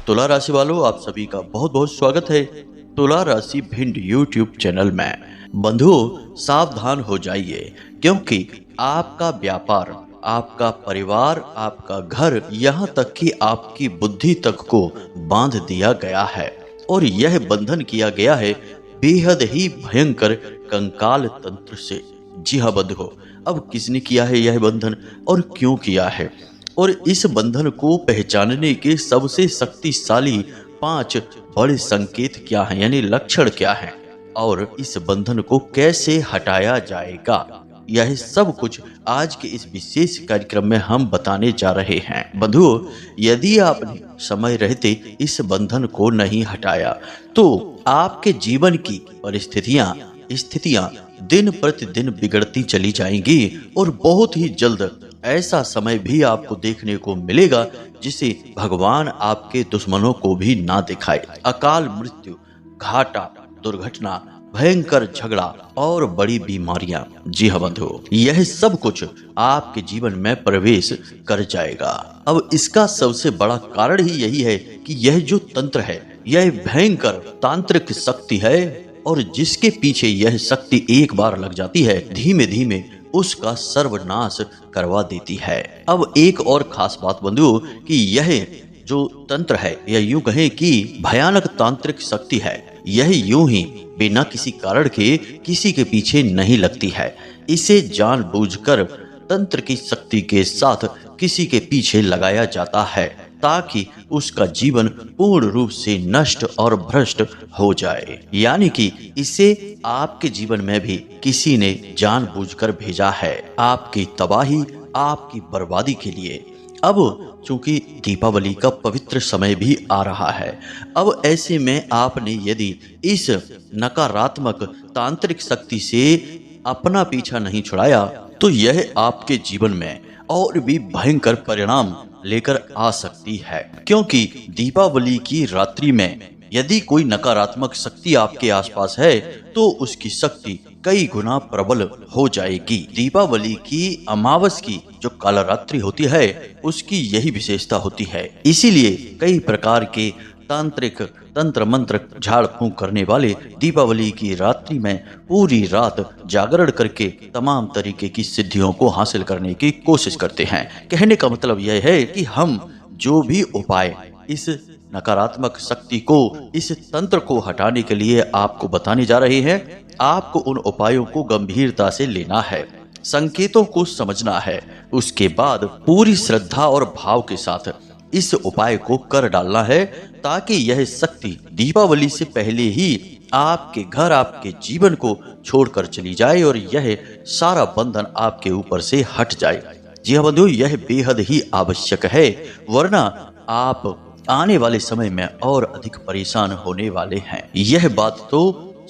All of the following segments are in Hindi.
तुला राशि वालों, आप सभी का बहुत बहुत स्वागत है तुला राशि भिंड यूट्यूब चैनल में। बंधुओं, सावधान हो जाइए क्योंकि आपका व्यापार, आपका परिवार, आपका घर, यहाँ तक कि आपकी बुद्धि तक को बांध दिया गया है और यह बंधन किया गया है बेहद ही भयंकर कंकाल तंत्र से। जी हाँ बंधुओं, अब किसने किया है यह बंधन और क्यों किया है, और इस बंधन को पहचानने के सबसे शक्तिशाली 5 बड़े संकेत क्या हैं, यानी लक्षण क्या हैं, और इस बंधन को कैसे हटाया जाएगा, यह सब कुछ आज के इस विशेष कार्यक्रम में हम बताने जा रहे हैं। बंधुओं, यदि आपने समय रहते इस बंधन को नहीं हटाया तो आपके जीवन की स्थितियां दिन प्रतिदिन बिगड़ती चली जाएंगी और बहुत ही जल्द ऐसा समय भी आपको देखने को मिलेगा जिसे भगवान आपके दुश्मनों को भी ना दिखाए। अकाल मृत्यु, घाटा, दुर्घटना, भयंकर झगड़ा और बड़ी बीमारियां, जी हाँ बंधुओं, यह सब कुछ आपके जीवन में प्रवेश कर जाएगा। अब इसका सबसे बड़ा कारण ही यही है कि यह जो तंत्र है यह भयंकर तांत्रिक शक्ति है और जिसके पीछे यह शक्ति एक बार लग जाती है धीमे धीमे उसका सर्वनाश करवा देती है। अब एक और खास बात बंधुओं कि यह जो तंत्र है यह यूं कहें कि भयानक तांत्रिक शक्ति है, यह यूं ही बिना किसी कारण के किसी के पीछे नहीं लगती है। इसे जानबूझकर तंत्र की शक्ति के साथ किसी के पीछे लगाया जाता है ताकि उसका जीवन पूर्ण रूप से नष्ट और भ्रष्ट हो जाए, यानी कि इसे आपके जीवन में भी किसी ने जानबूझकर भेजा है आपकी तबाही, आपकी बर्बादी के लिए। अब चूंकि दीपावली का पवित्र समय भी आ रहा है, अब ऐसे में आपने यदि इस नकारात्मक तांत्रिक शक्ति से अपना पीछा नहीं छुड़ाया तो यह आपके जीवन में और भी भयंकर परिणाम लेकर आ सकती है, क्योंकि दीपावली की रात्रि में यदि कोई नकारात्मक शक्ति आपके आसपास है तो उसकी शक्ति कई गुना प्रबल हो जाएगी। दीपावली की अमावस की जो कालरात्रि होती है उसकी यही विशेषता होती है, इसीलिए कई प्रकार के तांत्रिक तंत्र मंत्र झाड़ फूंक करने वाले दीपावली की रात्रि में पूरी रात जागरण करके तमाम तरीके की सिद्धियों को हासिल करने की कोशिश करते हैं। कहने का मतलब यह है कि हम जो भी उपाय इस नकारात्मक शक्ति को, इस तंत्र को हटाने के लिए आपको बताने जा रहे हैं, आपको उन उपायों को गंभीरता से लेना है, संकेतों को समझना है, उसके बाद पूरी श्रद्धा और भाव के साथ इस उपाय को कर डालना है ताकि यह शक्ति दीपावली से पहले ही आपके घर, आपके जीवन को छोड़कर चली जाए और यह सारा बंधन आपके ऊपर से हट जाए। जी हाँ बंधुओं, यह बेहद ही आवश्यक है, वरना आप आने वाले समय में और अधिक परेशान होने वाले हैं। यह बात तो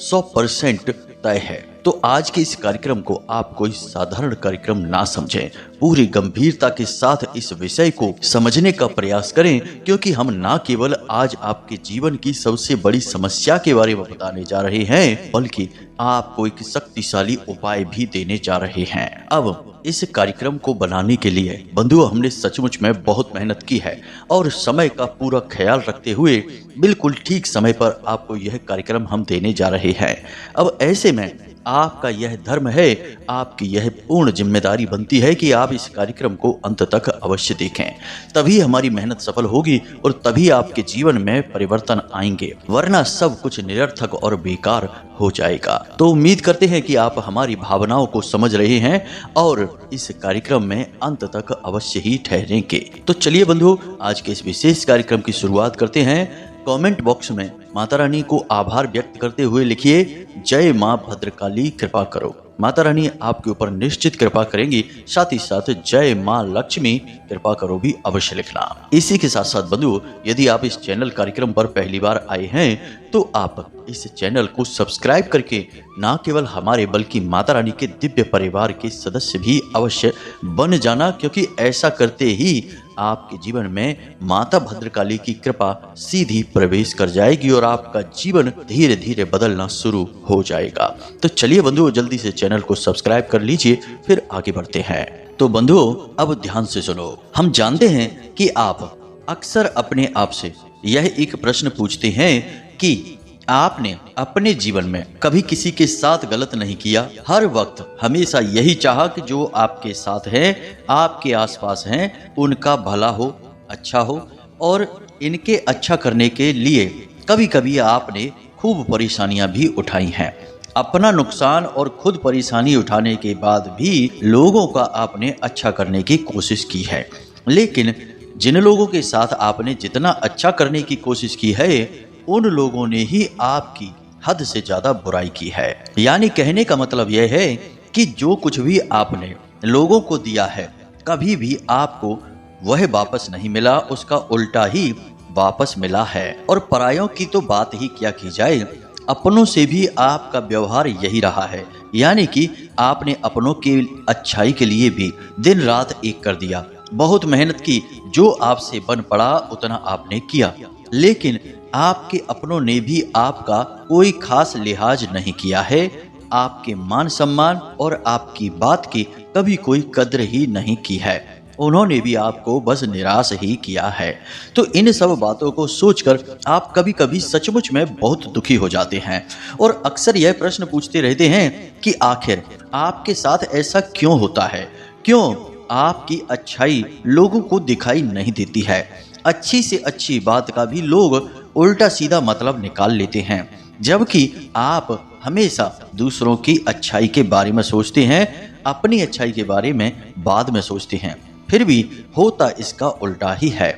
100% तय है। तो आज के इस कार्यक्रम को आप कोई साधारण कार्यक्रम ना समझें, पूरी गंभीरता के साथ इस विषय को समझने का प्रयास करें, क्योंकि हम ना केवल आज आपके जीवन की सबसे बड़ी समस्या के बारे में बताने जा रहे हैं बल्कि आपको एक शक्तिशाली उपाय भी देने जा रहे हैं। अब इस कार्यक्रम को बनाने के लिए बंधुओं हमने सचमुच में बहुत मेहनत की है और समय का पूरा ख्याल रखते हुए बिल्कुल ठीक समय पर आपको यह कार्यक्रम हम देने जा रहे हैं। अब ऐसे में आपका यह धर्म है, आपकी यह पूर्ण जिम्मेदारी बनती है कि आप इस कार्यक्रम को अंत तक अवश्य देखें, तभी हमारी मेहनत सफल होगी और तभी आपके जीवन में परिवर्तन आएंगे, वरना सब कुछ निरर्थक और बेकार हो जाएगा। तो उम्मीद करते हैं कि आप हमारी भावनाओं को समझ रहे हैं और इस कार्यक्रम में अंत तक अवश्य ही ठहरेंगे। तो चलिए बंधु, आज के इस विशेष कार्यक्रम की शुरुआत करते हैं। कमेंट बॉक्स में माता रानी को आभार व्यक्त करते हुए लिखिए, जय मां भद्रकाली कृपा करो। माता रानी आपके ऊपर निश्चित कृपा करेंगी, साथ ही साथ जय मां लक्ष्मी कृपा करो भी अवश्य लिखना। इसी के साथ साथ बंधु, यदि आप इस चैनल कार्यक्रम पर पहली बार आए हैं तो आप इस चैनल को सब्सक्राइब करके न केवल हमारे बल्कि माता रानी के दिव्य परिवार के सदस्य भी अवश्य बन जाना, क्योंकि ऐसा करते ही आपके जीवन में माता भद्रकाली की कृपा सीधी प्रवेश कर जाएगी और आपका जीवन धीरे धीरे बदलना शुरू हो जाएगा। तो चलिए बंधुओं, जल्दी से चैनल को सब्सक्राइब कर लीजिए, फिर आगे बढ़ते हैं। तो बंधुओं अब ध्यान से सुनो। हम जानते हैं कि आप अक्सर अपने आप से यह एक प्रश्न पूछते हैं कि आपने अपने जीवन में कभी किसी के साथ गलत नहीं किया। हर वक्त हमेशा यही चाहा कि जो आपके साथ हैं, आपके आसपास हैं, उनका भला हो, अच्छा हो। और इनके अच्छा करने के लिए कभी कभी आपने खूब परेशानियां भी उठाई हैं। अपना नुकसान और खुद परेशानी उठाने के बाद भी लोगों का आपने अच्छा करने की कोशिश की है। लेकिन जिन लोगों के साथ आपने जितना अच्छा करने की कोशिश की है, उन लोगों ने ही आपकी हद से ज्यादा बुराई की है। यानी कहने का मतलब यह है कि जो कुछ भी आपने लोगों को दिया है, कभी भी आपको वह वापस नहीं मिला, उसका उल्टा ही वापस मिला है। और परायों की तो बात ही क्या की जाए, अपनों से भी आपका व्यवहार यही रहा है। यानी कि आपने अपनों की अच्छाई के लिए भी दिन रात एक कर दिया, बहुत मेहनत की, जो आपसे बन पड़ा उतना आपने किया। लेकिन आपके अपनों ने भी आपका कोई खास लिहाज नहीं किया है। आपके मान सम्मान और आपकी बात की कभी कोई कद्र ही नहीं की है। उन्होंने भी आपको बस निराश ही किया है। तो इन सब बातों को सोचकर आप कभी कभी सचमुच में बहुत दुखी हो जाते हैं और अक्सर यह प्रश्न पूछते रहते हैं कि आखिर आपके साथ ऐसा क्यों होता है, क्यों आपकी अच्छाई लोगों को दिखाई नहीं देती है। अच्छी से अच्छी बात का भी लोग उल्टा सीधा मतलब निकाल लेते हैं, जबकि आप हमेशा दूसरों की अच्छाई के बारे में सोचते हैं, अपनी अच्छाई के बारे में बाद में सोचते हैं। फिर भी होता इसका उल्टा ही है।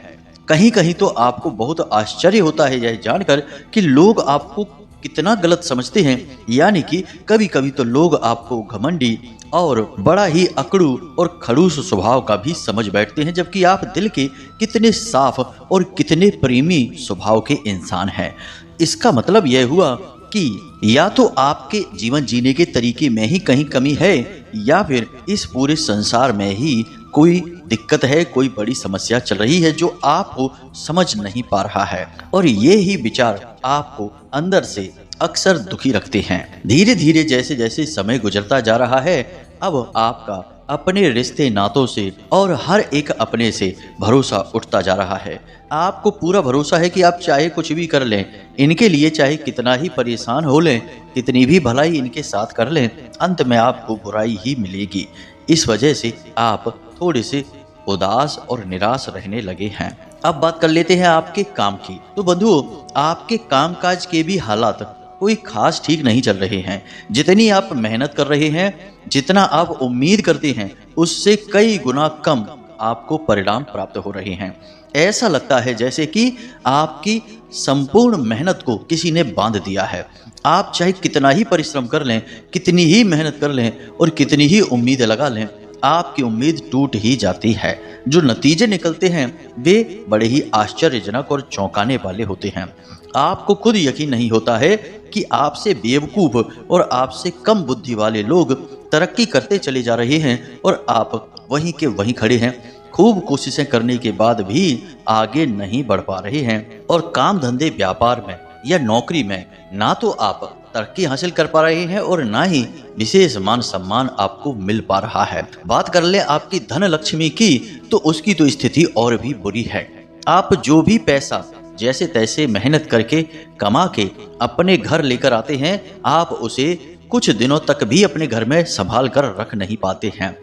कहीं कहीं तो आपको बहुत आश्चर्य होता है यह जानकर कि लोग आपको कितना गलत समझते हैं। यानी कि कभी कभी तो लोग आपको घमंडी और बड़ा ही अकड़ू और खड़ूस स्वभाव का भी समझ बैठते हैं, जबकि आप दिल के कितने साफ और कितने प्रेमी स्वभाव के इंसान हैं। इसका मतलब यह हुआ कि या तो आपके जीवन जीने के तरीके में ही कहीं कमी है, या फिर इस पूरे संसार में ही कोई दिक्कत है, कोई बड़ी समस्या चल रही है जो आपको समझ नहीं पा रहा है। और ये ही विचार आपको अंदर से अक्सर दुखी रखते हैं। धीरे धीरे जैसे जैसे समय गुजरता जा रहा है, अब आपका अपने रिश्ते नातों से और हर एक अपने से भरोसा उठता जा रहा है। आपको पूरा भरोसा है कि आप चाहे कुछ भी कर लें, इनके लिए चाहे कितना ही परेशान हो लें, कितनी भी भलाई इनके साथ कर लें, अंत में आपको बुराई ही मिलेगी। इस वजह से आप थोड़े से उदास और निराश रहने लगे हैं। अब बात कर लेते हैं आपके काम की। तो बंधुओं, आपके कामकाज के भी हालात कोई खास ठीक नहीं चल रहे हैं। जितनी आप मेहनत कर रहे हैं, जितना आप उम्मीद करते हैं, उससे कई गुना कम आपको परिणाम प्राप्त हो रहे हैं। ऐसा लगता है जैसे कि आपकी संपूर्ण मेहनत को किसी ने बांध दिया है। आप चाहे कितना ही परिश्रम कर लें, कितनी ही मेहनत कर लें और कितनी ही उम्मीद लगा लें, आपकी उम्मीद टूट ही जाती है। जो नतीजे निकलते हैं वे बड़े ही आश्चर्यजनक और चौंकाने वाले होते हैं। आपको खुद यकीन नहीं होता है कि आपसे बेवकूफ और आपसे कम बुद्धि वाले लोग तरक्की करते चले जा रहे हैं और आप वहीं के वहीं खड़े हैं। खूब कोशिशें करने के बाद भी आगे नहीं बढ़ पा रहे हैं और काम धंधे व्यापार में या नौकरी में ना तो आप तरक्की हासिल कर पा रहे हैं और ना ही विशेष मान सम्मान आपको मिल पा रहा है। बात कर ले आपकी धन लक्ष्मी की, तो उसकी तो स्थिति और भी बुरी है। आप जो भी पैसा जैसे तैसे मेहनत करके कमा के अपने घर लेकर आते हैं, आप उसे कुछ दिनों तक भी अपने घर में संभाल कर रख नहीं पाते हैं।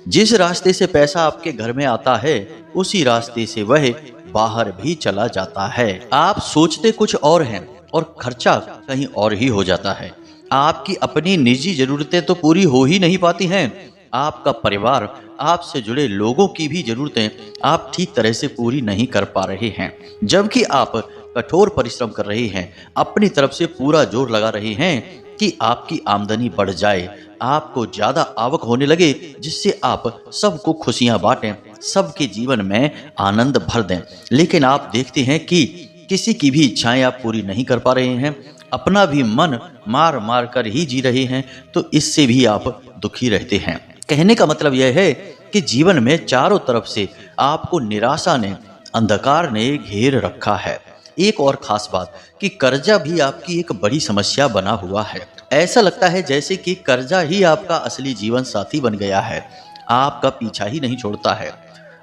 जिस रास्ते से पैसा आपके घर में आता है, उसी रास्ते से वह बाहर भी चला जाता है। आप सोचते कुछ और हैं और खर्चा कहीं और ही हो जाता है। आपकी अपनी निजी जरूरतें तो पूरी हो ही नहीं पाती हैं। आपका परिवार, आपसे जुड़े लोगों की भी जरूरतें आप ठीक तरह से पूरी नहीं कर पा रहे हैं। जबकि आप कठोर परिश्रम कर रहे हैं, अपनी तरफ से पूरा जोर लगा रहे हैं कि आपकी आमदनी बढ़ जाए, आपको ज्यादा आवक होने लगे, जिससे आप सबको खुशियां बांटें, सबके जीवन में आनंद भर दें। लेकिन आप देखते हैं कि किसी की भी इच्छाएं आप पूरी नहीं कर पा रहे हैं, अपना भी मन मार मार कर ही जी रहे हैं, तो इससे भी आप दुखी रहते हैं। कहने का मतलब यह है कि जीवन में चारों तरफ से आपको निराशा ने, अंधकार ने घेर रखा है। एक और खास बात कि कर्जा भी आपकी एक बड़ी समस्या बना हुआ है। ऐसा लगता है जैसे कि कर्जा ही आपका असली जीवन साथी बन गया है, आपका पीछा ही नहीं छोड़ता है।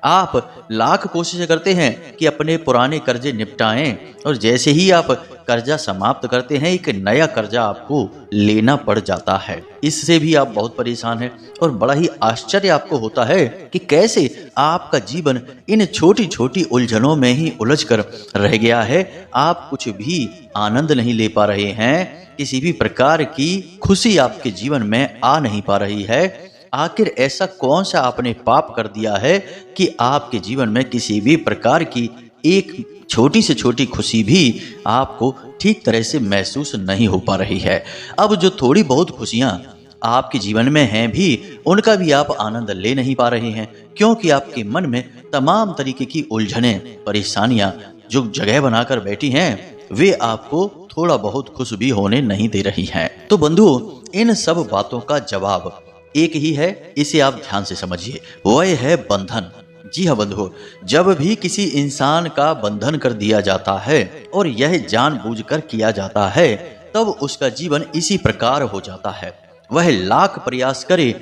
आप लाख कोशिशें करते हैं कि अपने पुराने कर्जे निपटाएं और जैसे ही आप कर्जा समाप्त करते हैं एक नया कर्जा आपको लेना पड़ जाता है। इससे भी आप बहुत परेशान हैं और बड़ा ही आश्चर्य आपको होता है कि कैसे आपका जीवन इन छोटी छोटी उलझनों में ही उलझ कर रह गया है। आप कुछ भी आनंद नहीं ले पा रहे हैं, किसी भी प्रकार की खुशी आपके जीवन में आ नहीं पा रही है। आखिर ऐसा कौन सा आपने पाप कर दिया है कि आपके जीवन में किसी भी प्रकार की एक छोटी से छोटी खुशी भी आपको ठीक तरह से महसूस नहीं हो पा रही है। अब जो थोड़ी बहुत खुशियां आपके जीवन में हैं भी उनका भी आप आनंद ले नहीं पा रहे हैं, क्योंकि आपके मन में तमाम तरीके की उलझनें परेशानियां जो जगह बनाकर बैठी हैं वे आपको थोड़ा बहुत खुश भी होने नहीं दे रही हैं। तो बंधुओं, इन सब बातों का जवाब एक ही है, इसे आप ध्यान से समझिए, वह है बंधन। जी हाँ बंधुओं, जब भी किसी इंसान का बंधन कर दिया जाता है और यह जानबूझकर किया जाता है तब उसका जीवन इसी प्रकार हो जाता है। वह लाख प्रयास करे,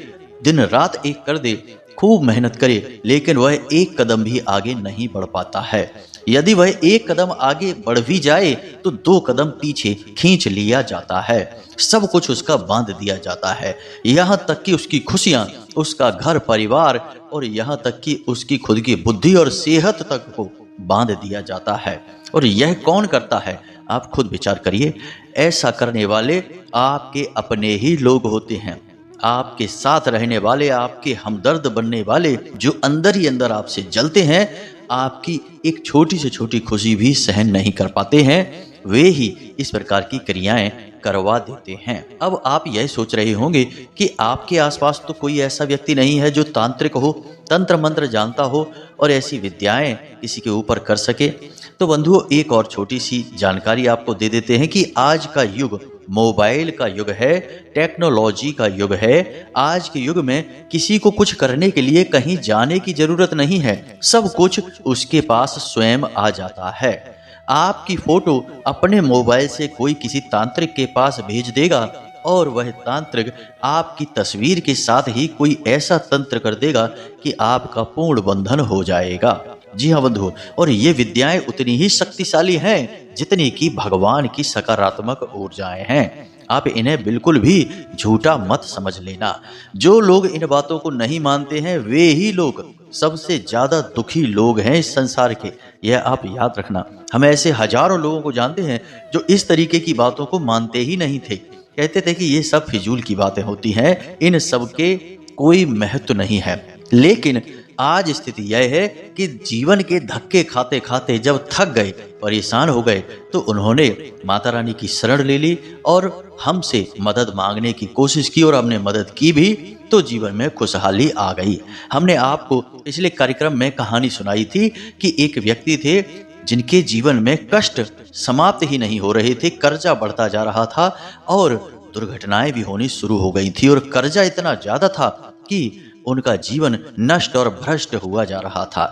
दिन रात एक कर दे, खूब मेहनत करे, लेकिन वह एक कदम भी आगे नहीं बढ़ पाता है। यदि वह एक कदम आगे बढ़ भी जाए तो 2 कदम पीछे खींच लिया जाता है। सब कुछ उसका बांध दिया जाता है, यहाँ तक कि उसकी खुशियाँ, उसका घर परिवार और यहाँ तक कि उसकी खुद की बुद्धि और सेहत तक को बांध दिया जाता है। और यह कौन करता है? आप खुद विचार करिए। ऐसा करने वाले आपके अपने ही लोग होते हैं, आपके साथ रहने वाले, आपके हमदर्द बनने वाले, जो अंदर ही अंदर आपसे जलते हैं, आपकी एक छोटी से छोटी खुशी भी सहन नहीं कर पाते हैं, वे ही इस प्रकार की क्रियाएं करवा देते हैं। अब आप यह सोच रहे होंगे कि आपके आसपास तो कोई ऐसा व्यक्ति नहीं है जो तांत्रिक हो, तंत्र मंत्र जानता हो और ऐसी विद्याएं किसी के ऊपर कर सके। तो बंधुओं, एक और छोटी सी जानकारी आपको दे देते हैं कि आज का युग मोबाइल का युग है, टेक्नोलॉजी का युग है। आज के युग में किसी को कुछ करने के लिए कहीं जाने की जरूरत नहीं है, सब कुछ उसके पास स्वयं आ जाता है। आपकी फोटो अपने मोबाइल से कोई किसी तांत्रिक के पास भेज देगा और वह तांत्रिक आपकी तस्वीर के साथ ही कोई ऐसा तंत्र कर देगा कि आपका पूर्ण बंधन हो जाएगा। जी हाँ बंधुओं, और ये विद्याएं उतनी ही शक्तिशाली हैं जितनी कि भगवान की सकारात्मक ऊर्जाएं हैं। आप इन्हें बिल्कुल भी झूठा मत समझ लेना। जो लोग इन बातों को नहीं मानते हैं वे ही लोग सबसे ज्यादा दुखी लोग हैं इस संसार के, यह आप याद रखना। हम ऐसे हजारों लोगों को जानते हैं जो इस तरीके की बातों को मानते ही नहीं थे, कहते थे कि ये सब फिजूल की बातें होती हैं, इन सब के कोई महत्व नहीं है। लेकिन आज स्थिति यह है कि जीवन के धक्के खाते खाते जब थक गए, परेशान हो गए, तो उन्होंने माता रानी की शरण ले ली और हमसे मदद मांगने की कोशिश की और हमने मदद की भी, तो जीवन में खुशहाली आ गई। हमने आपको पिछले कार्यक्रम में कहानी सुनाई थी कि एक व्यक्ति थे जिनके जीवन में कष्ट समाप्त ही नहीं हो रहे थे, कर्जा बढ़ता जा रहा था और दुर्घटनाएं भी होनी शुरू हो गई थी और कर्जा इतना ज्यादा था कि उनका जीवन नष्ट और भ्रष्ट हुआ जा रहा था।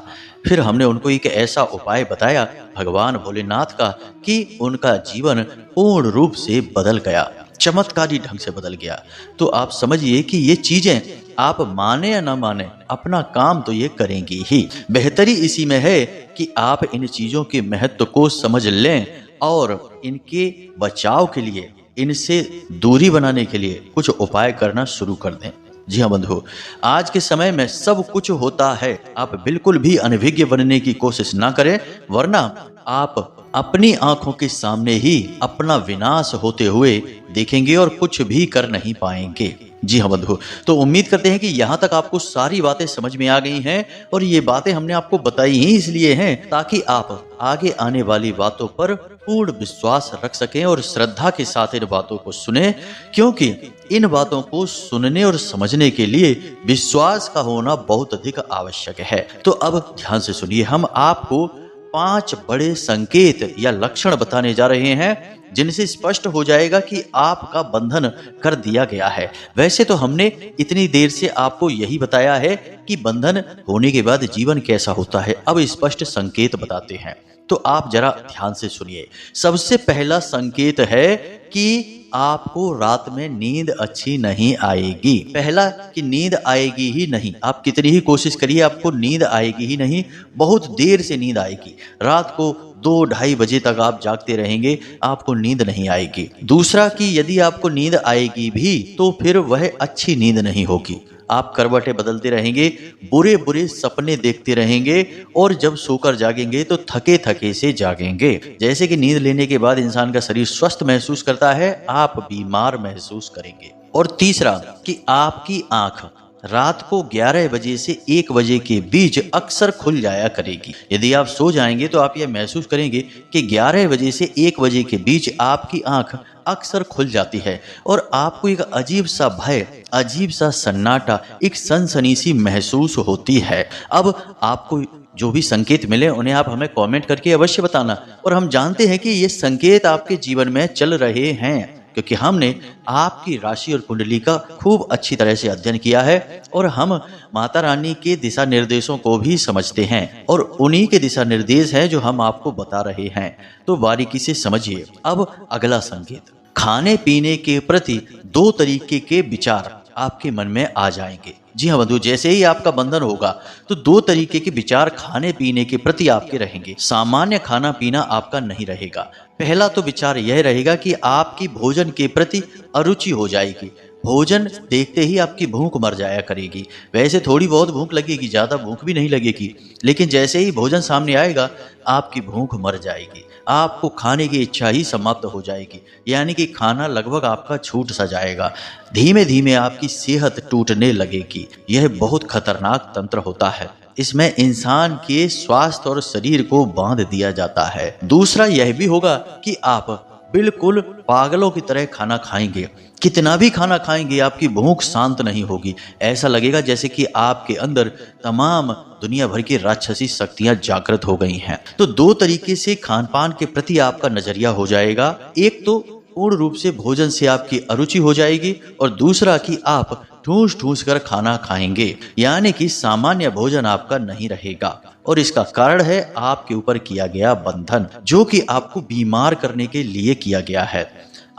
फिर हमने उनको एक ऐसा उपाय बताया भगवान भोलेनाथ का कि उनका जीवन पूर्ण रूप से बदल गया, चमत्कारी ढंग से बदल गया। तो आप समझिए कि ये चीजें आप माने या ना माने, अपना काम तो ये करेंगी ही। बेहतरी इसी में है कि आप इन चीजों के महत्व को समझ लें और इनके बचाव के लिए, इनसे दूरी बनाने के लिए कुछ उपाय करना शुरू कर दें। जी हाँ बंधु, आज के समय में सब कुछ होता है, आप बिल्कुल भी अनभिज्ञ बनने की कोशिश ना करें, वरना आप अपनी आंखों के सामने ही अपना विनाश होते हुए देखेंगे और कुछ भी कर नहीं पाएंगे। जी हाँ बंधु, तो उम्मीद करते हैं कि यहाँ तक आपको सारी बातें समझ में आ गई हैं और ये बातें हमने आपको बताई ही इसलिए हैं ताकि आप आगे आने वाली बातों पर पूर्ण विश्वास रख सकें और श्रद्धा के साथ इन बातों को सुने, क्योंकि इन बातों को सुनने और समझने के लिए विश्वास का होना बहुत अधिक आवश्यक है। तो अब ध्यान से सुनिए, हम आपको 5 बड़े संकेत या लक्षण बताने जा रहे हैं जिनसे स्पष्ट हो जाएगा कि आपका बंधन कर दिया गया है। वैसे तो हमने इतनी देर से आपको यही बताया है कि बंधन होने के बाद जीवन कैसा होता है, अब स्पष्ट संकेत बताते हैं। तो आप जरा ध्यान से सुनिए। सबसे पहला संकेत है कि आपको रात में नींद अच्छी नहीं आएगी। पहला कि नींद आएगी ही नहीं। आप कितनी ही कोशिश करिए, आपको नींद आएगी ही नहीं, बहुत देर से नींद आएगी। रात को 2-2:30 बजे तक आप जागते रहेंगे, आपको नींद नहीं आएगी। दूसरा कि यदि आपको नींद आएगी भी तो फिर वह अच्छी नींद नहीं होगी। आप करवटें बदलते रहेंगे, बुरे बुरे सपने देखते रहेंगे और जब सोकर जागेंगे तो थके थके से जागेंगे। जैसे कि नींद लेने के बाद इंसान का शरीर स्वस्थ महसूस करता है, आप बीमार महसूस करेंगे। और तीसरा कि आपकी आंख रात को 11 बजे से 1 बजे के बीच अक्सर खुल जाया करेगी। यदि आप सो जाएंगे तो आप यह महसूस करेंगे कि 11 बजे से 1 बजे के बीच आपकी आंख अक्सर खुल जाती है और आपको एक अजीब सा भय, अजीब सा सन्नाटा, एक सनसनी सी महसूस होती है। अब आपको जो भी संकेत मिले उन्हें आप हमें कमेंट करके अवश्य बताना। और हम जानते हैं कि ये संकेत आपके जीवन में चल रहे हैं क्योंकि हमने आपकी राशि और कुंडली का खूब अच्छी तरह से अध्ययन किया है और हम माता रानी के दिशा निर्देशों को भी समझते हैं और उन्हीं के दिशा निर्देश हैं जो हम आपको बता रहे हैं। तो बारीकी से समझिए। अब अगला संकेत, खाने पीने के प्रति 2 तरीके के विचार आपके मन में आ जाएंगे। जी हाँ बंधु, जैसे ही आपका बंधन होगा तो 2 तरीके के विचार खाने पीने के प्रति आपके रहेंगे। सामान्य खाना पीना आपका नहीं रहेगा। पहला तो विचार यह रहेगा कि आपकी भोजन के प्रति अरुचि हो जाएगी। भोजन देखते ही आपकी भूख मर जाया करेगी। वैसे थोड़ी बहुत भूख लगेगी, ज़्यादा भूख भी नहीं लगेगी, लेकिन जैसे ही भोजन सामने आएगा आपकी भूख मर जाएगी। आपको खाने की इच्छा ही समाप्त हो जाएगी, यानी कि खाना लगभग आपका छूट सा जाएगा। धीमे धीमे आपकी सेहत टूटने लगेगी। यह बहुत खतरनाक तंत्र होता है। इसमें इंसान के स्वास्थ्य और शरीर को बांध दिया जाता है। दूसरा यह भी होगा कि आप बिल्कुल पागलों की तरह खाना खाएंगे। कितना भी खाना खाएंगे आपकी भूख शांत नहीं होगी। ऐसा लगेगा जैसे कि आपके अंदर तमाम दुनिया भर की राक्षसी शक्तियां जागृत हो गई हैं। तो 2 तरीके से खान पान के प्रति आपका नजरिया हो जाएगा। एक तो पूर्ण रूप से भोजन से आपकी अरुचि हो जाएगी और दूसरा कि आप ठूस ठूस कर खाना खाएंगे, यानी कि सामान्य भोजन आपका नहीं रहेगा। और इसका कारण है आपके ऊपर किया गया बंधन, जो कि आपको बीमार करने के लिए किया गया है।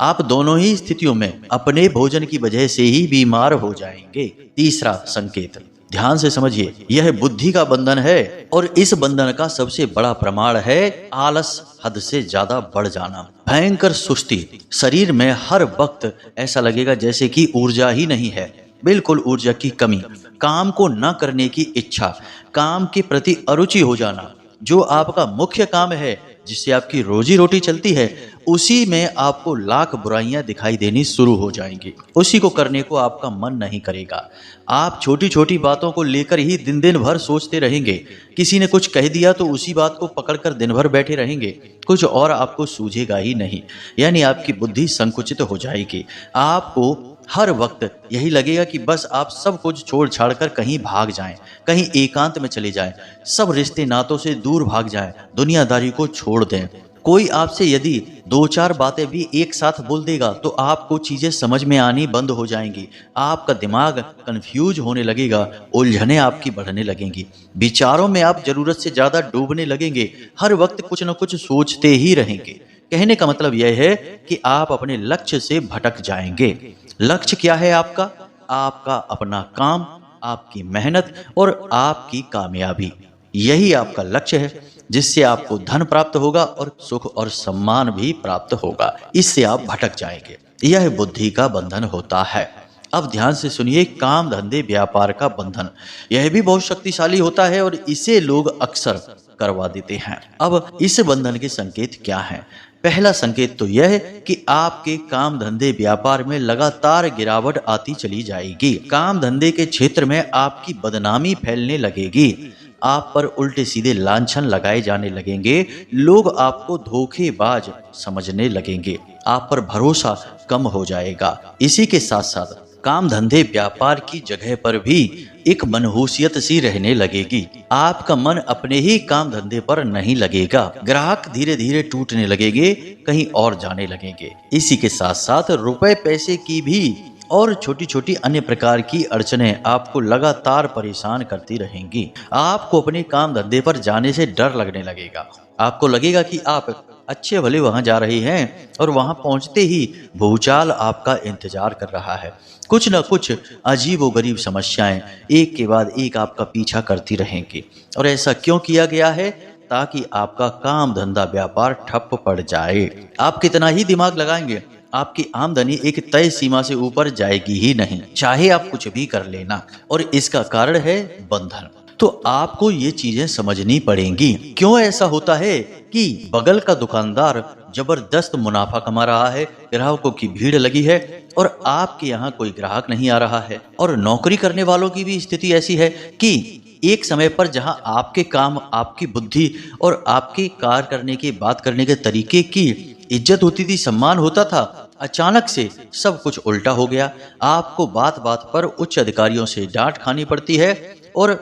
आप दोनों ही स्थितियों में अपने भोजन की वजह से ही बीमार हो जाएंगे। तीसरा संकेत, ध्यान से समझिए, यह बुद्धि का बंधन है और इस बंधन का सबसे बड़ा प्रमाण है आलस, हद से ज्यादा बढ़ जाना, भयंकर सुस्ती। शरीर में हर वक्त ऐसा लगेगा जैसे कि ऊर्जा ही नहीं है, बिल्कुल ऊर्जा की कमी, काम को न करने की इच्छा, काम के प्रति अरुचि हो जाना। जो आपका मुख्य काम है, जिससे आपकी रोजी रोटी चलती है, उसी में आपको लाख बुराइयां दिखाई देनी शुरू हो जाएंगी। उसी को करने को आपका मन नहीं करेगा। आप छोटी छोटी बातों को लेकर ही दिन दिन भर सोचते रहेंगे। किसी ने कुछ कह दिया तो उसी बात को पकड़कर दिन भर बैठे रहेंगे, कुछ और आपको सूझेगा ही नहीं। यानी आपकी बुद्धि संकुचित हो जाएगी। आपको हर वक्त यही लगेगा कि बस आप सब कुछ छोड़ छाड़ कर कहीं भाग जाएं, कहीं एकांत में चले जाएं, सब रिश्ते नातों से दूर भाग जाएं, दुनियादारी को छोड़ दें। कोई आपसे यदि 2-4 बातें भी एक साथ बोल देगा तो आपको चीजें समझ में आनी बंद हो जाएंगी। आपका दिमाग कंफ्यूज होने लगेगा, उलझने आपकी बढ़ने लगेंगी, विचारों में आप जरूरत से ज्यादा डूबने लगेंगे, हर वक्त कुछ न कुछ सोचते ही रहेंगे। कहने का मतलब यह है कि आप अपने लक्ष्य से भटक जाएंगे। लक्ष्य क्या है आपका? आपका अपना काम, आपकी मेहनत और आपकी कामयाबी, यही आपका लक्ष्य है, जिससे आपको धन प्राप्त होगा और सुख और सम्मान भी प्राप्त होगा। इससे आप भटक जाएंगे। यह बुद्धि का बंधन होता है। अब ध्यान से सुनिए, काम धंधे व्यापार का बंधन, यह भी बहुत शक्तिशाली होता है और इसे लोग अक्सर करवा देते हैं। अब इस बंधन के संकेत क्या हैं? पहला संकेत तो यह है कि आपके काम धंधे व्यापार में लगातार गिरावट आती चली जाएगी। काम धंधे के क्षेत्र में आपकी बदनामी फैलने लगेगी। आप पर उल्टे सीधे लांछन लगाए जाने लगेंगे। लोग आपको धोखेबाज समझने लगेंगे। आप पर भरोसा कम हो जाएगा। इसी के साथ साथ काम धंधे व्यापार की जगह पर भी एक मनहूसियत सी रहने लगेगी। आपका मन अपने ही काम धंधे पर नहीं लगेगा। ग्राहक धीरे धीरे टूटने लगेंगे, कहीं और जाने लगेंगे। इसी के साथ साथ रुपए पैसे की भी और छोटी छोटी अन्य प्रकार की अड़चनें आपको लगातार परेशान करती रहेंगी। आपको अपने काम धंधे पर जाने से डर लगने लगेगा। आपको लगेगा कि आप अच्छे भले वहां जा रहे हैं और वहां पहुंचते ही भूचाल आपका इंतजार कर रहा है। कुछ न कुछ अजीबोगरीब समस्याएं एक के बाद एक आपका पीछा करती रहेंगी। और ऐसा क्यों किया गया है? ताकि आपका काम धंधा व्यापार ठप पड़ जाए। आप कितना ही दिमाग लगाएंगे, आपकी आमदनी एक तय सीमा से ऊपर जाएगी ही नहीं, चाहे आप कुछ भी कर लेना। और इसका कारण है बंधन। तो आपको ये चीजें समझनी पड़ेंगी। क्यों ऐसा होता है कि बगल का दुकानदार जबरदस्त मुनाफा कमा रहा है, ग्राहकों की भीड़ लगी है और आपके यहाँ कोई ग्राहक नहीं आ रहा है। और नौकरी करने वालों की भी स्थिति ऐसी है कि एक समय पर जहां आपके काम, आपकी बुद्धि और आपके कार्य करने के, बात करने के तरीके की इज्जत होती थी, सम्मान होता था, अचानक से सब कुछ उल्टा हो गया। आपको बात बात पर उच्च अधिकारियों से डांट खानी पड़ती है और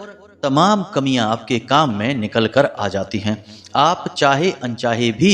तमाम कमियां आपके काम में निकल कर आ जाती हैं। आप चाहे अनचाहे भी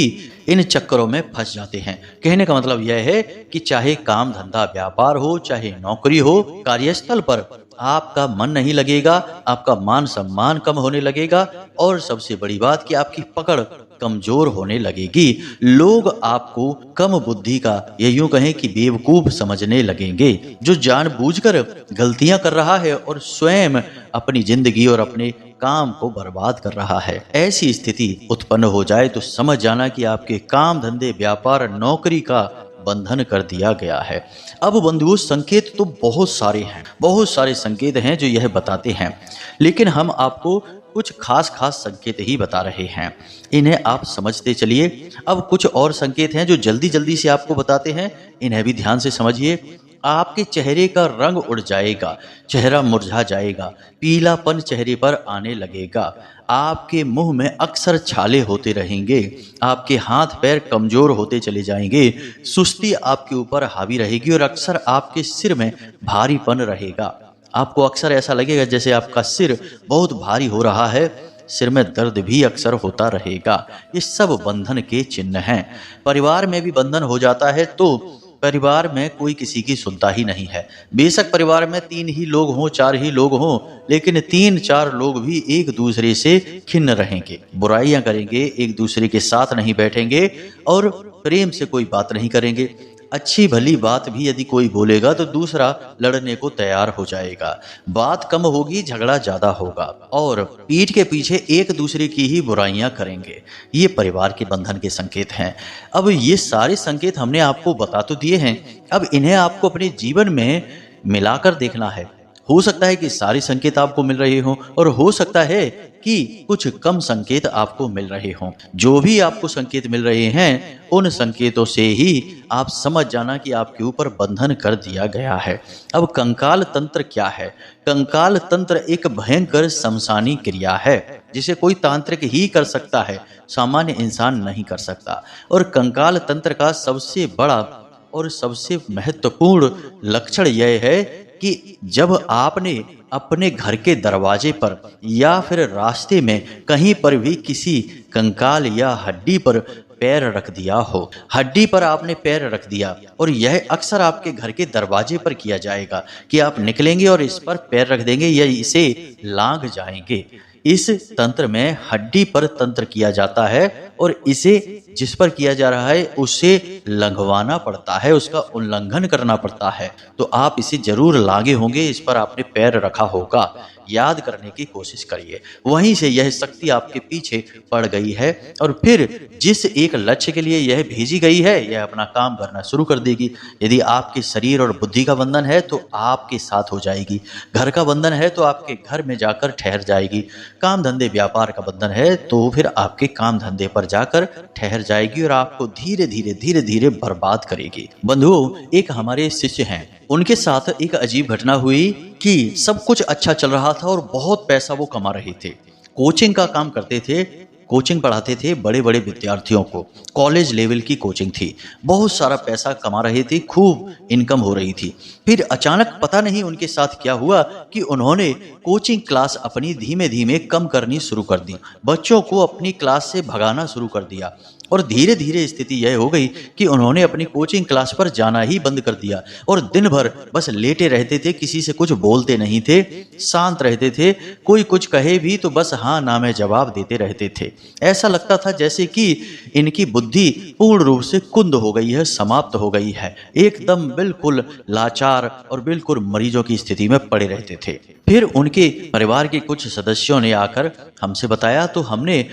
इन चक्करों में फंस जाते हैं। कहने का मतलब यह है कि चाहे काम धंधा व्यापार हो, चाहे नौकरी हो, कार्यस्थल पर आपका मन नहीं लगेगा, आपका मान सम्मान कम होने लगेगा और सबसे बड़ी बात कि आपकी पकड़ कमजोर होने लगेगी। लोग आपको कम बुद्धि का, ये यूं कहें कि बेवकूफ समझने लगेंगे, जो जानबूझकर गलतियां कर रहा है और स्वयं अपनी जिंदगी और अपने काम को बर्बाद कर रहा है। ऐसी स्थिति उत्पन्न हो जाए तो समझ जाना कि आपके काम धंधे व्यापार नौकरी का बंधन कर दिया गया है। अब बंधुओं, संकेत तो बहुत सारे हैं, बहुत सारे संकेत हैं जो यह बताते हैं, लेकिन हम आपको कुछ खास खास संकेत ही बता रहे हैं। इन्हें आप समझते चलिए। अब कुछ और संकेत हैं जो जल्दी जल्दी से आपको बताते हैं, इन्हें भी ध्यान से समझिए। आपके चेहरे का रंग उड़ जाएगा, चेहरा मुरझा जाएगा, पीलापन चेहरे पर आने लगेगा, आपके मुंह में अक्सर छाले होते रहेंगे, आपके हाथ पैर कमजोर होते चले जाएंगे, सुस्ती आपके ऊपर हावी रहेगी और अक्सर आपके सिर में भारीपन रहेगा। आपको अक्सर ऐसा लगेगा जैसे आपका सिर बहुत भारी हो रहा है, सिर में दर्द भी अक्सर होता रहेगा। ये सब बंधन के चिन्ह हैं। परिवार में भी बंधन हो जाता है तो परिवार में कोई किसी की सुनता ही नहीं है। बेशक परिवार में 3 ही लोग हों, 4 ही लोग हों, लेकिन 3-4 लोग भी एक दूसरे से खिन्न रहेंगे, बुराइयां करेंगे, एक दूसरे के साथ नहीं बैठेंगे और प्रेम से कोई बात नहीं करेंगे। अच्छी भली बात भी यदि कोई बोलेगा तो दूसरा लड़ने को तैयार हो जाएगा। बात कम होगी, झगड़ा ज्यादा होगा और पीठ के पीछे एक दूसरे की ही बुराइयां करेंगे। ये परिवार के बंधन के संकेत हैं। अब ये सारे संकेत हमने आपको बता तो दिए हैं, अब इन्हें आपको अपने जीवन में मिलाकर देखना है। हो सकता है कि सारे संकेत आपको मिल रहे हों और हो सकता है कि कुछ कम संकेत आपको मिल रहे हों। जो भी आपको संकेत मिल रहे हैं, उन संकेतों से ही आप समझ जाना कि आपके ऊपर बंधन कर दिया गया है। अब कंकाल तंत्र क्या है? कंकाल तंत्र एक भयंकर शमशानी क्रिया है जिसे कोई तांत्रिक ही कर सकता है, सामान्य इंसान नहीं कर सकता। और कंकाल तंत्र का सबसे बड़ा और सबसे महत्वपूर्ण लक्षण यह है कि जब आपने अपने घर के दरवाजे पर या फिर रास्ते में कहीं पर भी किसी कंकाल या हड्डी पर पैर रख दिया हो, हड्डी पर आपने पैर रख दिया, और यह अक्सर आपके घर के दरवाजे पर किया जाएगा कि आप निकलेंगे और इस पर पैर रख देंगे या इसे लांघ जाएंगे। इस तंत्र में हड्डी पर तंत्र किया जाता है और इसे जिस पर किया जा रहा है उसे लंघवाना पड़ता है, उसका उल्लंघन करना पड़ता है। तो आप इसे जरूर लागे होंगे, इस पर आपने पैर रखा होगा, याद करने की कोशिश करिए। वहीं से यह शक्ति आपके पीछे पड़ गई है और फिर जिस एक लक्ष्य के लिए यह भेजी गई है, यह अपना काम करना शुरू कर देगी। यदि आपके शरीर और बुद्धि का बंधन है तो आपके साथ हो जाएगी, घर का बंधन है तो आपके घर में जाकर ठहर जाएगी, काम धंधे व्यापार का बंधन है तो फिर आपके काम धंधे पर जाकर ठहर जाएगी और आपको धीरे धीरे बर्बाद करेगी। बंधुओं, एक हमारे शिष्य हैं, उनके साथ एक अजीब घटना हुई कि सब कुछ अच्छा चल रहा था और बहुत पैसा वो कमा रहे थे। कोचिंग का काम करते थे, कोचिंग पढ़ाते थे बड़े बड़े विद्यार्थियों को, कॉलेज लेवल की कोचिंग थी, बहुत सारा पैसा कमा रहे थे, खूब इनकम हो रही थी। फिर अचानक पता नहीं उनके साथ क्या हुआ कि उन्होंने कोचिंग क्लास अपनी धीमे धीमे कम करनी शुरू कर दी, बच्चों को अपनी क्लास से भगाना शुरू कर दिया। और धीरे धीरे स्थिति यह हो गई कि उन्होंने अपनी कोचिंग क्लास पर जाना ही बंद कर दिया और दिन भर बस लेटे रहते थे, किसी से कुछ बोलते नहीं थे, शांत रहते थे। कोई कुछ कहे भी तो बस हाँ ना में जवाब देते रहते थे। ऐसा लगता था जैसे कि इनकी बुद्धि पूर्ण रूप से कुंद हो गई है, समाप्त हो गई है, एकदम बिल्कुल लाचार और बिल्कुल मरीजों की स्थिति में पड़े रहते थे। फिर उनके परिवार के कुछ सदस्यों ने आकर हमसे बताया तो हमने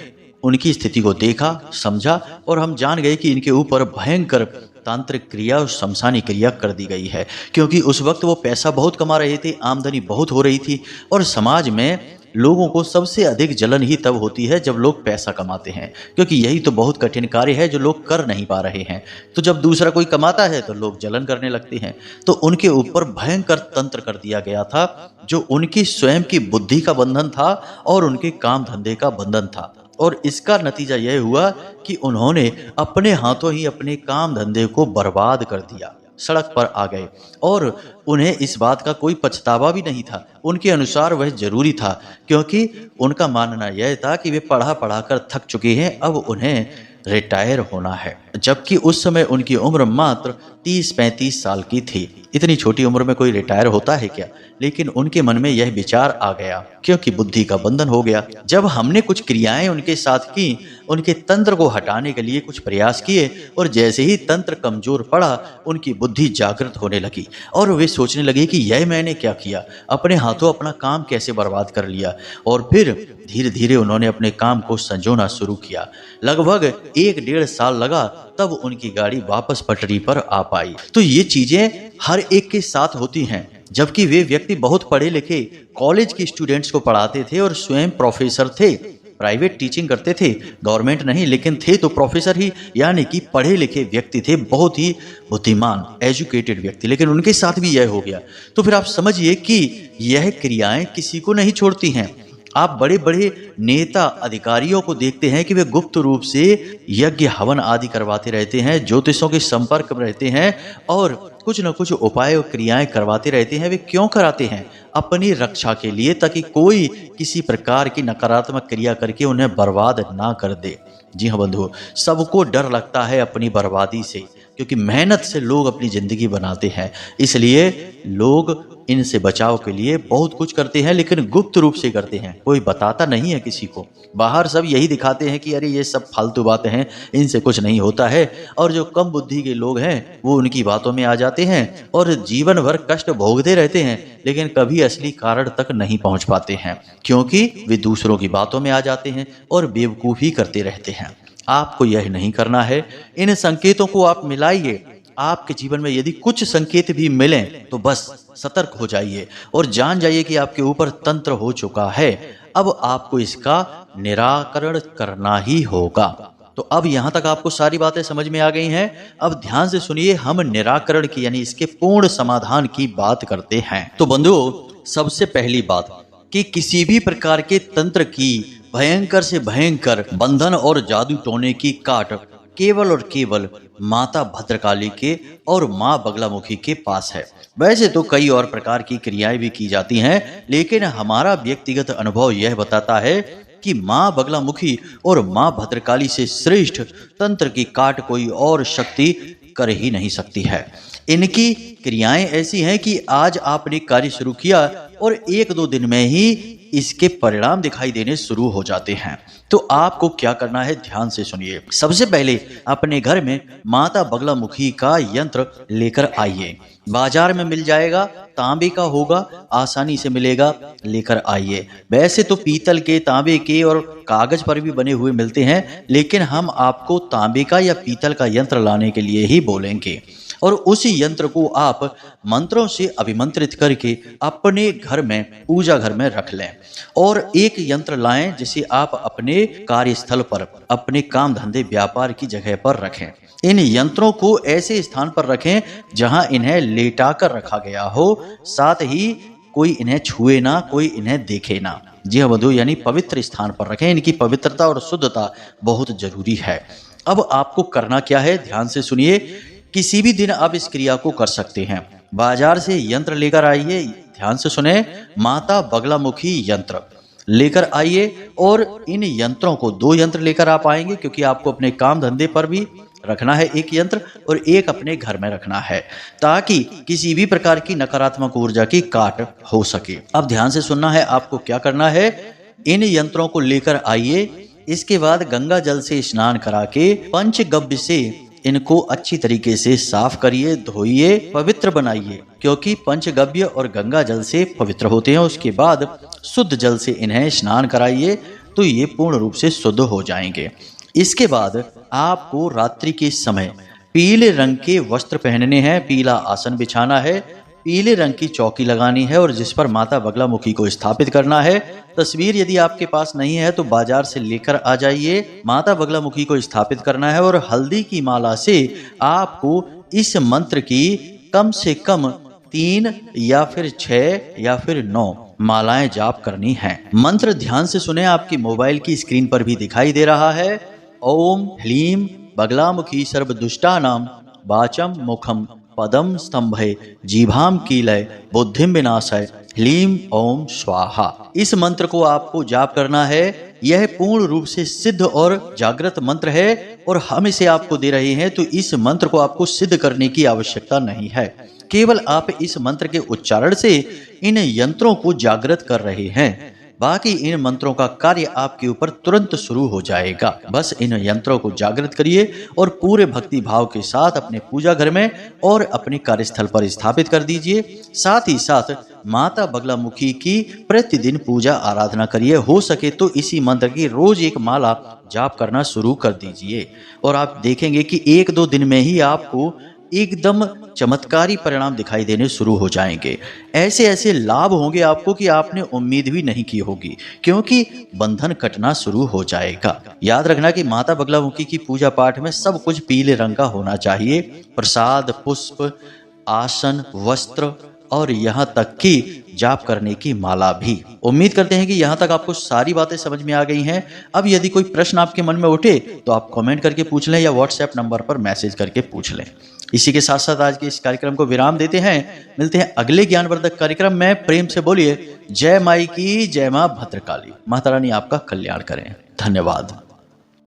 उनकी स्थिति को देखा, समझा और हम जान गए कि इनके ऊपर भयंकर तांत्रिक क्रिया और शमशानी क्रिया कर दी गई है, क्योंकि उस वक्त वो पैसा बहुत कमा रहे थे, आमदनी बहुत हो रही थी और समाज में लोगों को सबसे अधिक जलन ही तब होती है जब लोग पैसा कमाते हैं, क्योंकि यही तो बहुत कठिन कार्य है जो लोग कर नहीं पा रहे हैं। तो जब दूसरा कोई कमाता है तो लोग जलन करने लगते हैं। तो उनके ऊपर भयंकर तंत्र कर दिया गया था जो उनकी स्वयं की बुद्धि का बंधन था और उनके काम धंधे का बंधन था। और इसका नतीजा यह हुआ कि उन्होंने अपने हाथों ही अपने काम धंधे को बर्बाद कर दिया, सड़क पर आ गए और उन्हें इस बात का कोई पछतावा भी नहीं था। उनके अनुसार वह जरूरी था, क्योंकि उनका मानना यह था कि वे पढ़ा पढ़ा कर थक चुके हैं, अब उन्हें रिटायर होना है। जबकि उस समय उनकी उम्र मात्र 30-35 साल की थी। इतनी छोटी उम्र में कोई रिटायर होता है क्या? लेकिन उनके मन में यह विचार आ गया क्योंकि बुद्धि का बंधन हो गया। जब हमने कुछ क्रियाएं उनके साथ की, उनके तंत्र को हटाने के लिए कुछ प्रयास किए और जैसे ही तंत्र कमजोर पड़ा, उनकी बुद्धि जागृत होने लगी और वे सोचने लगे कि यह मैंने क्या किया, अपने हाथों अपना काम कैसे बर्बाद कर लिया। और फिर धीरे धीरे उन्होंने अपने काम को संजोना शुरू किया। लगभग 1-1.5 साल लगा, तब उनकी गाड़ी वापस पटरी पर आ पाई। तो ये चीजें हर एक के साथ होती हैं, जबकि वे व्यक्ति बहुत पढ़े लिखे कॉलेज के स्टूडेंट्स को पढ़ाते थे और स्वयं प्रोफेसर थे, प्राइवेट टीचिंग करते थे, गवर्नमेंट नहीं, लेकिन थे तो प्रोफेसर ही, यानी कि पढ़े लिखे व्यक्ति थे, बहुत ही बुद्धिमान एजुकेटेड व्यक्ति, लेकिन उनके साथ भी यह हो गया। तो फिर आप समझिए कि यह क्रियाएं किसी को नहीं छोड़ती हैं। आप बड़े बड़े नेता अधिकारियों को देखते हैं कि वे गुप्त रूप से यज्ञ हवन आदि करवाते रहते हैं, ज्योतिषों के संपर्क में रहते हैं और कुछ न कुछ उपाय और क्रियाएं करवाते रहते हैं। वे क्यों कराते हैं? अपनी रक्षा के लिए, ताकि कोई किसी प्रकार की नकारात्मक क्रिया करके उन्हें बर्बाद ना कर दे। जी हाँ बंधुओं, सबको डर लगता है अपनी बर्बादी से, क्योंकि मेहनत से लोग अपनी जिंदगी बनाते हैं, इसलिए लोग इनसे बचाव के लिए बहुत कुछ करते हैं, लेकिन गुप्त रूप से करते हैं, कोई बताता नहीं है किसी को। बाहर सब यही दिखाते हैं कि अरे ये सब फालतू बातें हैं, इनसे कुछ नहीं होता है, और जो कम बुद्धि के लोग हैं वो उनकी बातों में आ जाते हैं और जीवन भर कष्ट भोगते रहते हैं, लेकिन कभी असली कारण तक नहीं पहुंच पाते हैं, क्योंकि वे दूसरों की बातों में आ जाते हैं और बेवकूफ़ी करते रहते हैं। आपको यह नहीं करना है। इन संकेतों को आप मिलाइए। आपके जीवन में यदि कुछ संकेत भी मिलें तो बस सतर्क हो जाइए और जान जाइए कि आपके ऊपर तंत्र हो चुका है। अब आपको इसका निराकरण करना ही होगा। तो अब यहाँ तक आपको सारी बातें समझ में आ गई हैं। अब ध्यान से सुनिए, हम निराकरण की यानी इसके पूर्ण समाधान की बात करते हैं। तो बंधुओं, सबसे पहली बात कि किसी भी प्रकार के तंत्र की भयंकर से भयंकर बंधन और जादू टोने की काट केवल और केवल माता भद्रकाली के और माँ बगलामुखी के पास है। वैसे तो कई और प्रकार की क्रियाएं भी की जाती हैं, लेकिन हमारा व्यक्तिगत अनुभव यह बताता है कि माँ बगलामुखी और माँ भद्रकाली से श्रेष्ठ तंत्र की काट कोई और शक्ति कर ही नहीं सकती है। इनकी क्रियाएं ऐसी हैं कि आज आपने कार्य शुरू किया और 1-2 दिन में ही इसके परिणाम दिखाई देने शुरू हो जाते हैं। तो आपको क्या करना है, ध्यान से सुनिए। सबसे पहले अपने घर में माता बगलामुखी का यंत्र लेकर आइए। बाजार में मिल जाएगा, तांबे का होगा, आसानी से मिलेगा, लेकर आइए। वैसे तो पीतल के, तांबे के और कागज पर भी बने हुए मिलते हैं, लेकिन हम आपको तांबे का या पीतल का यंत्र लाने के लिए ही बोलेंगे। और उसी यंत्र को आप मंत्रों से अभिमंत्रित करके अपने घर में, पूजा घर में रख लें। और एक यंत्र लाएं जिसे आप अपने कार्यस्थल पर, अपने काम धंधे व्यापार की जगह पर रखें। इन यंत्रों को ऐसे स्थान पर रखें जहां इन्हें लेटा कर रखा गया हो, साथ ही कोई इन्हें छुए ना, कोई इन्हें देखे ना। जी हाँ बंधु, यानी पवित्र स्थान पर रखें। इनकी पवित्रता और शुद्धता बहुत जरूरी है। अब आपको करना क्या है, ध्यान से सुनिए। किसी भी दिन आप इस क्रिया को कर सकते हैं। बाजार से यंत्र लेकर आइए, ध्यान से सुने, माता बगलामुखी यंत्र लेकर आइए। और इन यंत्रों को 2 यंत्र लेकर आप आएंगे, क्योंकि आपको अपने काम धंधे पर भी रखना है एक यंत्र और एक अपने घर में रखना है, ताकि किसी भी प्रकार की नकारात्मक ऊर्जा की काट हो सके। अब ध्यान से सुनना है आपको क्या करना है। इन यंत्रों को लेकर आइए, इसके बाद गंगा जल से स्नान करा के पंचगव्य से इनको अच्छी तरीके से साफ करिए, धोइए, पवित्र बनाइए, क्योंकि पंचगव्य और गंगा जल से पवित्र होते हैं। उसके बाद शुद्ध जल से इन्हें स्नान कराइए, तो ये पूर्ण रूप से शुद्ध हो जाएंगे। इसके बाद आपको रात्रि के समय पीले रंग के वस्त्र पहनने हैं, पीला आसन बिछाना है, पीले रंग की चौकी लगानी है और जिस पर माता बगलामुखी को स्थापित करना है। तस्वीर यदि आपके पास नहीं है तो बाजार से लेकर आ जाइए। माता बगलामुखी को स्थापित करना है और हल्दी की माला से आपको इस मंत्र की कम से कम 3 या फिर 6 या फिर 9 मालाएं जाप करनी हैं। मंत्र ध्यान से सुने, आपकी मोबाइल की स्क्रीन पर भी दिखाई दे रहा है। ओम ह्लीं बगलामुखी सर्वदुष्टानां वाचम मुखम पदम स्तंभय जीभाम कीलय बुद्धिम विनाशय ह्लीं ओम स्वाहा। इस मंत्र को आपको जाप करना है। यह पूर्ण रूप से सिद्ध और जागृत मंत्र है और हम इसे आपको दे रहे हैं, तो इस मंत्र को आपको सिद्ध करने की आवश्यकता नहीं है। केवल आप इस मंत्र के उच्चारण से इन यंत्रों को जागृत कर रहे हैं। बाकी इन मंत्रों का कार्य आपके ऊपर तुरंत शुरू हो जाएगा। बस इन यंत्रों को जागृत करिए और पूरे भक्ति भाव के साथ अपने पूजा घर में और अपने कार्यस्थल पर स्थापित कर दीजिए। साथ ही साथ माता बगलामुखी की प्रतिदिन पूजा आराधना करिए। हो सके तो इसी मंत्र की रोज एक माला जाप करना शुरू कर दीजिए और आप देखेंगे कि 1-2 दिन में ही आपको एकदम चमत्कारी परिणाम दिखाई देने शुरू हो जाएंगे। ऐसे ऐसे लाभ होंगे आपको कि आपने उम्मीद भी नहीं की होगी, क्योंकि बंधन कटना शुरू हो जाएगा। याद रखना कि माता बगलामुखी की पूजा पाठ में सब कुछ पीले रंग का होना चाहिए। प्रसाद, पुष्प, आसन, वस्त्र और यहाँ तक कि जाप करने की माला भी। उम्मीद करते हैं कि यहाँ तक आपको सारी बातें समझ में आ गई हैं। अब यदि कोई प्रश्न आपके मन में उठे तो आप कमेंट करके पूछ लें या व्हाट्सएप नंबर पर मैसेज करके पूछ लें। इसी के साथ साथ आज के इस कार्यक्रम को विराम देते हैं। मिलते हैं अगले ज्ञानवर्धक कार्यक्रम में। प्रेम से बोलिए जय माई की, जय मां भद्रकाली। माता रानी आपका कल्याण करें। धन्यवाद।